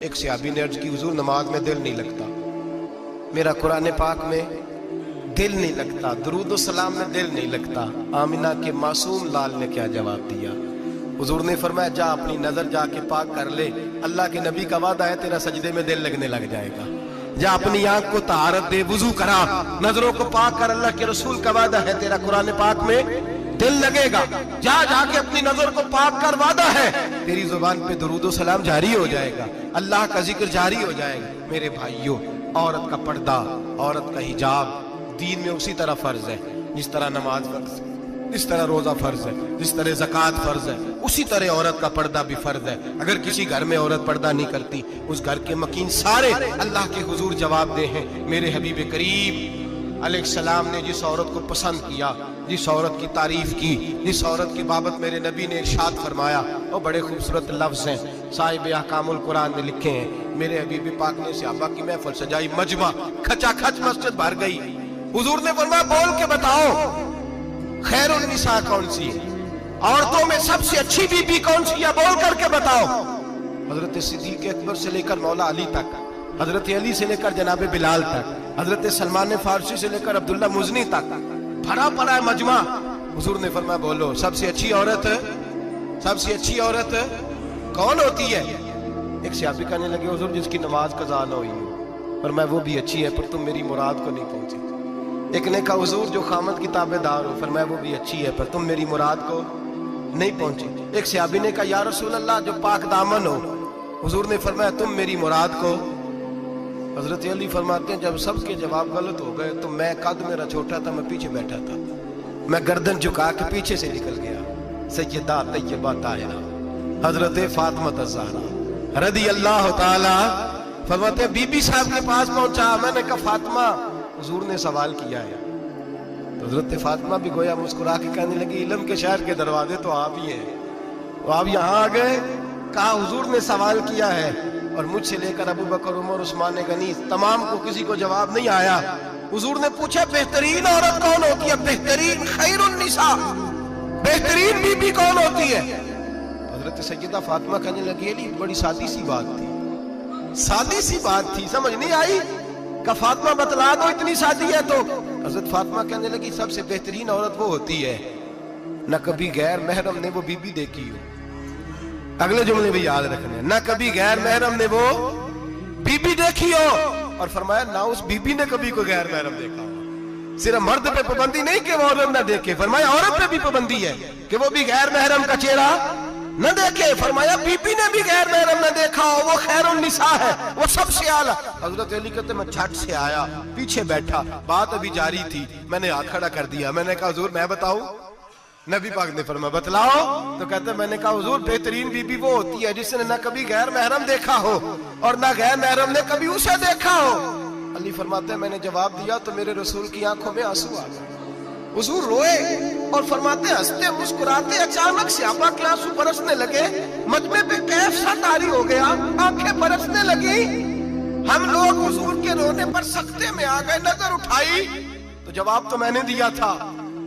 ایک صحابی نے عرض کی حضور نماز میں دل نہیں لگتا، میرا قرآن پاک میں دل نہیں لگتا، درود و سلام میں دل نہیں لگتا۔ آمینہ کے معصوم لال نے کیا جواب دیا؟ حضور نے فرمایا جا اپنی نظر جا کے پاک کر لے، اللہ کے نبی کا وعدہ ہے تیرا سجدے میں دل لگنے لگ جائے گا۔ جا اپنی آنکھ کو طہارت دے، وضو کرا، نظروں کو پاک کر، اللہ کے رسول کا وعدہ ہے تیرا قرآن پاک میں دل لگے گا۔ جا جا کے اپنی نظر کو پاک کر، وعدہ ہے تیری زبان پہ درود و سلام جاری ہو جائے گا، اللہ کا ذکر جاری ہو جائے گا۔ میرے بھائیوں، عورت کا پردہ، عورت کا حجاب دین میں اسی طرح فرض ہے جس طرح نماز فرض ہے، جس طرح روزہ فرض ہے، جس طرح زکوٰۃ فرض ہے، اسی طرح عورت کا پردہ بھی فرض ہے۔ اگر کسی گھر میں عورت پردہ نہیں کرتی، اس گھر کے مکین سارے اللہ کے حضور جواب دے ہیں۔ میرے حبیب کریم علیہ السلام نے جس عورت کو پسند کیا، جس عورت کی تعریف کی، جس عورت کی بابت میرے نبی نے ارشاد فرمایا، وہ بڑے خوبصورت لفظ ہیں، صاحب احکام القرآن نے لکھے ہیں۔ میرے حبیب پاک نے صحابہ کی محفل سجائی، مجمع کھچا کھچ مسجد بھر گئی۔ حضور نے فرمایا بول کے بتاؤ خیر النساء کون سی ہے، عورتوں میں سب سے اچھی بی بی کون سی ہے، بول کر کے بتاؤ۔ حضرت صدیق اکبر سے لے کر مولا علی تک، حضرت علی سے لے کر جناب بلال تک، حضرت سلمان فارسی سے لے کر عبداللہ مزنی تک بھرا پڑا ہے مجمع۔ حضور نے فرمایا بولو سب سے اچھی عورت، سب سے اچھی عورت کون ہوتی ہے؟ ایک صحابی کہنے لگے حضور جس کی نماز قضا نہ ہوئی ہو، فرمایا وہ بھی اچھی ہے پر تم میری مراد کو نہیں پہنچے۔ ایک نے کہا حضور جو خامد کی تابع دار ہو، فرمایا وہ بھی اچھی ہے پر تم میری مراد کو نہیں پہنچے۔ ایک صحابی نے کہا یا رسول اللہ جو پاک دامن ہو، حضور نے فرمایا تم میری مراد کو۔ حضرت علی فرماتے ہیں جب سب کے جواب غلط ہو گئے تو میں قد میرا چھوٹا تھا، میں پیچھے بیٹھا تھا، میں گردن جھکا کے پیچھے سے نکل گیا۔ سیدہ طیبہ طاہرہ حضرت فاطمہ الزہرا رضی اللہ تعالی فرماتے ہیں بی بی صاحب کے پاس پہنچا، میں نے کہا فاطمہ حضور نے سوال کیا ہے۔ تو حضرت فاطمہ بھی گویا مسکرا کے کہنے لگی علم کے شہر کے دروازے تو آپ ہی ہیں، تو آپ یہاں آ گئے۔ کہا حضور نے سوال کیا ہے اور مجھ سے لے کر ابو بکر عمر عثمان غنی تمام کو کسی کو جواب نہیں آیا۔ حضور نے پوچھا بہترین عورت کون ہوتی ہے، بہترین خیر النساء بہترین بی بی کون ہوتی ہے؟ حضرت سیدہ فاطمہ کہنے لگی علی بڑی سادی سی بات تھی، سادی سی بات تھی، سمجھ نہیں آئی؟ کہ فاطمہ بتلا دو اتنی سادی ہے تو۔ حضرت فاطمہ کہنے لگی سب سے بہترین عورت وہ ہوتی ہے نہ کبھی غیر محرم نے وہ بی بی دیکھی ہو۔ اگلے جملے بھی یاد رکھنے ہیں، نہ کبھی غیر محرم نے وہ بی بی دیکھی ہو، اور فرمایا نہ اس بی بی نے کبھی کوئی غیر محرم دیکھا ہو۔ صرف مرد پہ پابندی نہیں کہ وہ عورت نہ دیکھے، فرمایا عورت پہ بھی پابندی ہے کہ وہ بھی غیر محرم کا چہرہ نہ دیکھے۔ فرمایا بی بی نے بھی غیر محرم نہ دیکھا ہو، وہ خیر النساء ہے، وہ سب سے اعلیٰ۔ حضرت علی کہتے میں جھٹ سے آیا، پیچھے بیٹھا، بات ابھی جاری تھی، میں نے ہاتھ کھڑا کر دیا، میں نے کہا حضور میں بتاؤں؟ نبی پاک نے فرمایا بتلاؤ۔ تو کہتے میں نے کہا حضور بہترین بی بی وہ ہوتی ہے جس نے نہ کبھی غیر محرم دیکھا ہو اور نہ غیر محرم نے کبھی اسے دیکھا ہو۔ علی فرماتے ہیں میں نے جواب دیا تو میرے رسول کی آنکھوں میں آنسو آ گئے، حضور روئے اور فرماتے ہیں ہنستے مسکراتے اچانک صحابہ کے آنسو برسنے لگے، مجمع پہ کیف سا طاری ہو گیا، آنکھیں برسنے لگی۔ ہم لوگ حضور کے رونے پر سکتے میں آ گئے، نظر اٹھائی تو جواب تو میں نے دیا تھا،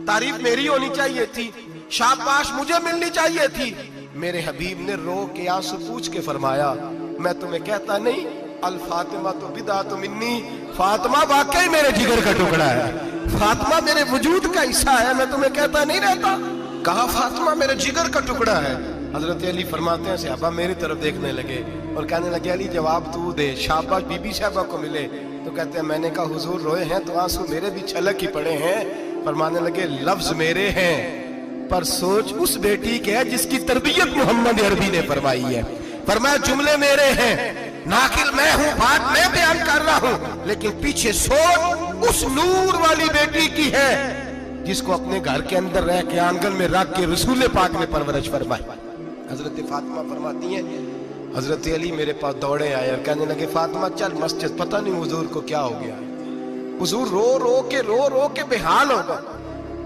تعریف میری ہونی چاہیے تھی، شاباش مجھے ملنی چاہیے تھی۔ میرے حبیب نے رو کے آنسو پوچھ کے فرمایا میں تمہیں کہتا نہیں الفاطمہ تو بدعۃ منی، فاطمہ واقعی میرے جگر کا ٹکڑا ہے، فاطمہ میرے وجود کا حصہ ہے، میں تمہیں کہتا نہیں رہتا؟ کہا فاطمہ میرے جگر کا ٹکڑا ہے۔ حضرت علی فرماتے ہیں صحابہ میری طرف دیکھنے لگے اور کہنے لگے علی جواب تو دے، شاباش بی بی صاحبہ کو ملے۔ تو کہتے ہیں میں نے کہا حضور روئے ہیں تو آنسو میرے بھی چھلک ہی پڑے ہیں۔ فرمانے لگے لفظ میرے ہیں پر سوچ اس بیٹی کے ہے جس کی تربیت محمد عربی نے فرمائی ہے۔ فرمایا جملے میرے ہیں، ناقل میں ہوں، بات میں بیان کر رہا ہوں، لیکن پیچھے سوچ اس نور والی بیٹی کی ہے جس کو اپنے گھر کے اندر رہ کے آنگن میں رکھ کے رسول پاک نے پرورش فرمائی۔ حضرت فاطمہ فرماتی ہیں حضرت علی میرے پاس دوڑے آئے اور کہنے لگے فاطمہ چل مسجد، پتہ نہیں حضور کو کیا ہو گیا۔ حضور رو رو کے بحال ہو گئے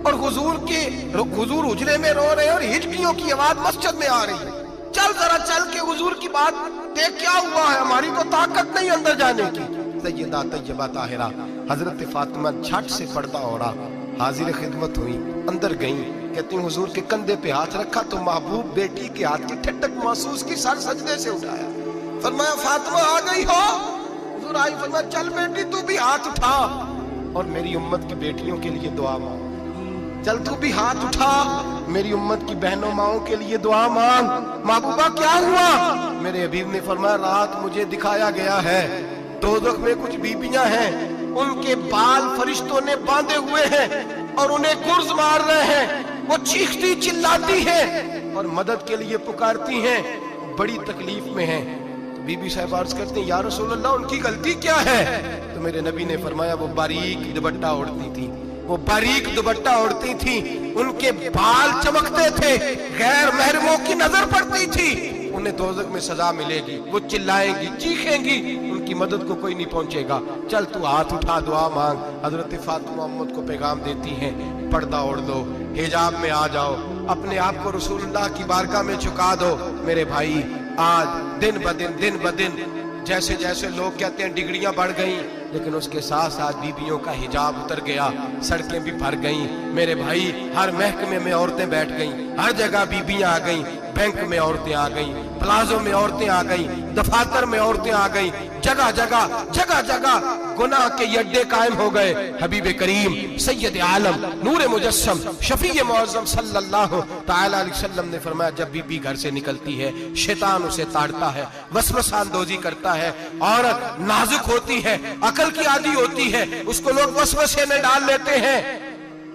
اور حضور حجرے میں رو رہے ہیں اور ہچکیوں کی آواز مسجد میں آ رہی ہے۔ چل ذرا چل کے حضور کی بات دیکھ کیا ہوا ہے، ہماری کو طاقت نہیں اندر جانے کی۔ سیدہ طیبہ طاہرہ حضرت فاطمہ جھٹ سے پردہ اوڑھا، حاضر خدمت ہوئی، اندر گئیں، کہتی ہیں حضور کے کندھے پہ ہاتھ رکھا تو محبوب بیٹی کے ہاتھ کی ٹھٹک محسوس کی، سر سجدے سے اٹھایا फरमाया फातिमा आ गई हो? हुजूर आई, फरमाया चल बेटी तू भी हाथ उठा और मेरी उम्मत की बेटियों के लिए दुआ मांग। चल तू भी हाथ उठा, मेरी उम्मत की बहनों माओं के लिए दुआ मांग। महबूबा क्या हुआ? मेरे हबीब ने फरमाया रात मुझे दिखाया गया है दोज़ख में कुछ बीबियां हैं, उनके बाल फरिश्तों ने बांधे हुए हैं और उन्हें गुर्ज मार रहे हैं। वो चीखती चिल्लाती हैं और मदद के लिए पुकारती हैं, बड़ी तकलीफ में हैं। तो बीबी साहब अर्ज करती हैं या रसूल अल्लाह उनकी गलती क्या है? तो मेरे नबी ने फरमाया वो बारीक दुपट्टा ओढ़ती थी, वो बारीक दुपट्टा ओढ़ती थी, उनके बाल चमकते थे, गैर महरमों की नजर पड़ती थी, उन्हें दोज़ख में सजा मिलेगी, वो चिल्लाएंगी चीखेंगी, उनकी मदद को कोई नहीं पहुंचेगा। चल तू हाथ उठा दुआ मांग। हजरत फातिमा उम्मत को पैगाम देती हैं, पर्दा ओढ़ लो, हिजाब में आ जाओ, अपने आप को रसूलुल्लाह की बारगाह में झुका दो। मेरे भाई आज दिन ब दिन जैसे जैसे लोग कहते हैं डिग्रियां बढ़ गई, लेकिन उसके साथ साथ बीबियों का हिजाब उतर गया, सड़कें भी भर गईं। मेरे भाई हर महकमे में औरतें बैठ गईं, हर जगह बीबियां आ गईं, बैंक में औरतें आ गईं, प्लाजो में औरतें आ गईं, दफातर में औरतें आ गईं, जगह जगह गुनाह के अड्डे कायम हो गए। हबीब करीम सैयद आलम नूर मुजस्सम शफी मुअज़्ज़म सल्लल्लाहु तआला अलैहि वसल्लम ने फरमाया जब बीबी घर से निकलती है शैतान उसे ताड़ता है, वसवसा अंदोज़ी करता है, औरत नाजुक होती है, अकल की आदी होती है, उसको लोग वसवसे में डाल लेते हैं।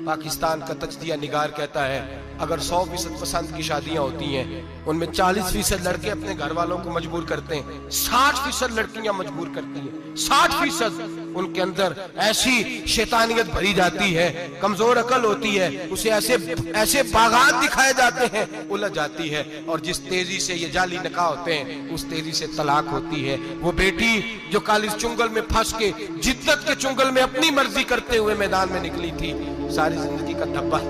पाकिस्तान का तजदिया निगार कहता है अगर 100% पसंद की शादियां होती हैं उनमें 40% लड़के अपने घर वालों को मजबूर करते हैं, 60% लड़कियां मजबूर करती हैं, 60% उनके अंदर ऐसी शैतानियत भरी जाती है, कमजोर अकल होती है, उसे ऐसे बागात दिखाए जाते हैं, उलझ जाती है, और जिस तेजी से ये जाली निकाह होते हैं उस तेजी से तलाक होती है। वो बेटी जो कल इस चुंगल में फंस के जिद्दत के चुंगल में अपनी मर्जी करते हुए मैदान में निकली थी, सारी जिंदगी का धब्बा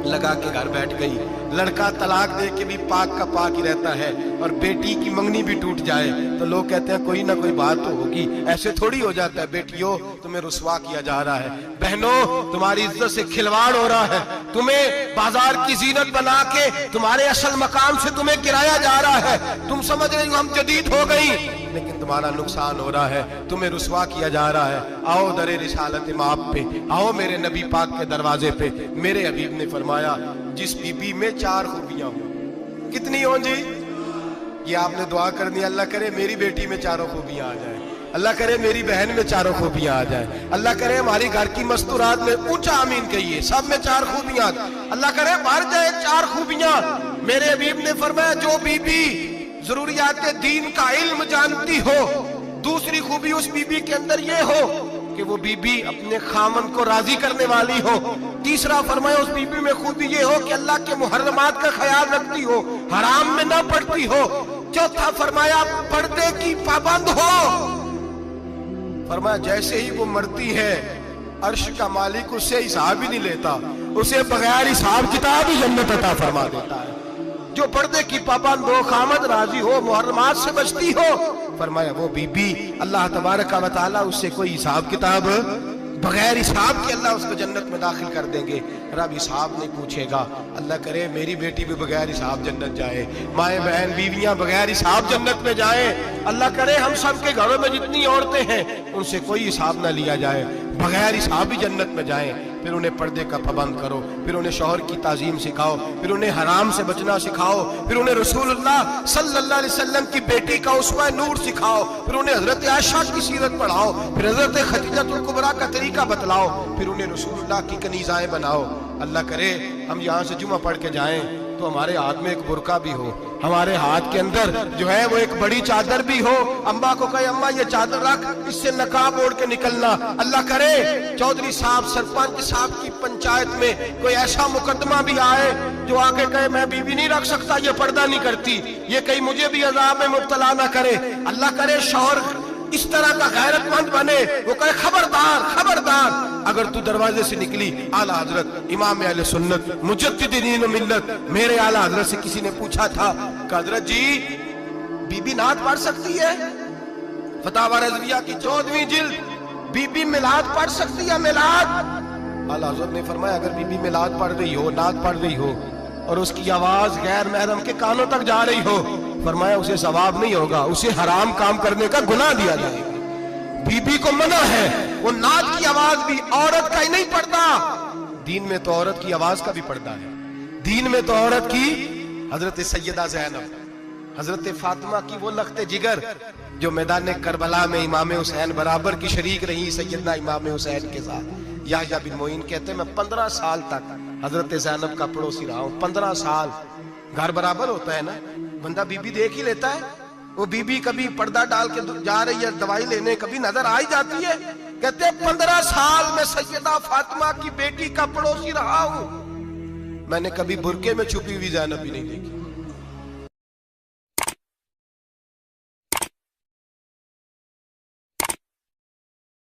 लगा के घर बैठ गई। लड़का तलाक दे के भी पाक का पाक ही रहता है, और बेटी की मंगनी भी टूट जाए तो लोग कहते हैं कोई ना कोई बात तो होगी, ऐसे थोड़ी हो जाता है। बेटियों तुम्हें रुसवा किया जा रहा है, बहनों तुम्हारी इज्जत से खिलवाड़ हो रहा है, तुम्हें बाजार की जीनत बना के तुम्हारे असल मकाम से तुम्हें गिराया जा रहा है। तुम समझ रहे हो हम जदीद हो गई, लेकिन तुम्हारा नुकसान हो रहा है, तुम्हें रुसवा किया जा रहा है। आओ दरे रिसालत माप पे, आओ मेरे नबी पाक के दरवाजे पे। मेरे हबीब ने फरमाया जिस बीबी में 4 खूबियां हो, कितनी हो जी? ये आपने दुआ करनी, अल्लाह करे मेरी बेटी में 4 खूबियां आ जाए, अल्लाह करे मेरी बहन में 4 खूबियां आ जाए, अल्लाह करे हमारी घर की मस्तूरात में, ऊंचा आमीन कहिए, सब में 4 खूबियां, अल्लाह करे भर जाए 4 खूबियां। मेरे हबीब ने फरमाया जो बीबी जरूरियात दीन का इल्म जानती हो, दूसरी खूबी उस बीबी के अंदर ये हो कि वो बीबी अपने खामन को राजी करने वाली हो, तीसरा फरमाया उस बीबी में खूबी ये हो कि अल्लाह के मुहर्रमात का ख्याल रखती हो, हराम में ना पड़ती हो, चौथा फरमाया पर्दे की पाबंद हो। फरमाया जैसे ही वो मरती है अर्श का मालिक उससे हिसाब ही नहीं लेता, उसे बगैर हिसाब किताब ही जन्नत अता फरमा देता है। जो पर्दे की पाबंद हो, खामद राजी हो, मुहर्रमात से बचती हो, फरमाया वो बीबी अल्लाह तबारक व तआला उससे कोई हिसाब किताब बगैर हिसाब के अल्लाह उसको जन्नत में दाखिल कर देंगे। रब हिसाब नहीं पूछेगा। अल्लाह करे मेरी बेटी भी बगैर हिसाब जन्नत जाए, माए बहन बीवियां बगैर हिसाब जन्नत में जाए। अल्लाह करे हम सब के घरों में जितनी औरतें हैं उनसे कोई हिसाब ना लिया जाए, बगैर हिसाब ही जन्नत में जाए। फिर उन्हें पर्दे का पाबंद करो, फिर उन्हें शौहर की ताजीम सिखाओ, फिर उन्हें हराम से बचना सिखाओ, फिर उन्हें रसूलुल्लाह सल्लल्लाहु अलैहि वसल्लम की बेटी का उस्वा नूर सिखाओ, फिर उन्हें हजरत आयशा की सीरत पढ़ाओ, फिर हजरत खदीजतुल कुबरा का तरीका बतलाओ, फिर उन्हें रसूलुल्लाह की कनीज़ाएं बनाओ। अल्लाह करे हम यहाँ से जुमा पढ़ के जाएं तो हमारे हाथ में एक बुरका भी हो, हमारे हाथ के अंदर जो है वो एक बड़ी चादर भी हो। अम्मा को कहे अम्मा ये चादर रख, इससे नकाब ओढ़ के निकलना। अल्लाह करे चौधरी साहब सरपंच साहब की पंचायत में कोई ऐसा मुकदमा भी आए जो आके कहे मैं बीवी नहीं रख सकता, ये पर्दा नहीं करती, ये कहीं मुझे भी अजाब में मुब्तला ना करे। अल्लाह करे शौहर इस तरह का गैरतमंद बने, वो कहे खबरदार खबरदार, अगर तू दरवाजे से निकली आला हजरत इमाम अहले सुन्नत मुजद्दिद दीन मिल्लत मेरे आला हजरत से किसी ने पूछा था कि हजरत जी बीबी नात पढ़ सकती है? फतावा रज़विया की 14वीं जिल्द, बीबी मिलाद पढ़ सकती है? मिलाद? आला हजरत ने फरमाया अगर बीबी मिलाद पढ़ रही हो, नात पढ़ रही हो और उसकी आवाज गैर महरम के कानों तक जा रही हो, फरमाया उसे सवाब नहीं होगा, उसे हराम काम करने का गुनाह दिया जाएगा। बीबी को मना है, वो नाद की आवाज भी औरत का ही नहीं पड़ता, दीन में तो औरत की आवाज का भी पर्दा है। दीन में तो औरत की हजरत सैयदा ज़ैनब, हजरत फातिमा की वो लख्ते जिगर जो मैदान करबला में इमाम हुसैन बराबर की शरीक रही सैयदना इमाम हुसैन के साथ। याह्या बिन मोइन कहते मैं 15 साल तक हजरत ज़ैनब का पड़ोसी रहा हूं। 15 साल, घर बराबर होता है ना, बंदा बीबी देख ही लेता है। वो बीबी कभी पर्दा डाल के जा रही है दवाई लेने, कभी नजर आ ही जाती है। कहते हैं 15 साल में सैयदा फातिमा की बेटी का पड़ोसी रहा हूं, मैंने कभी बुरके में छुपी हुई ज़ैनब भी नहीं देखी।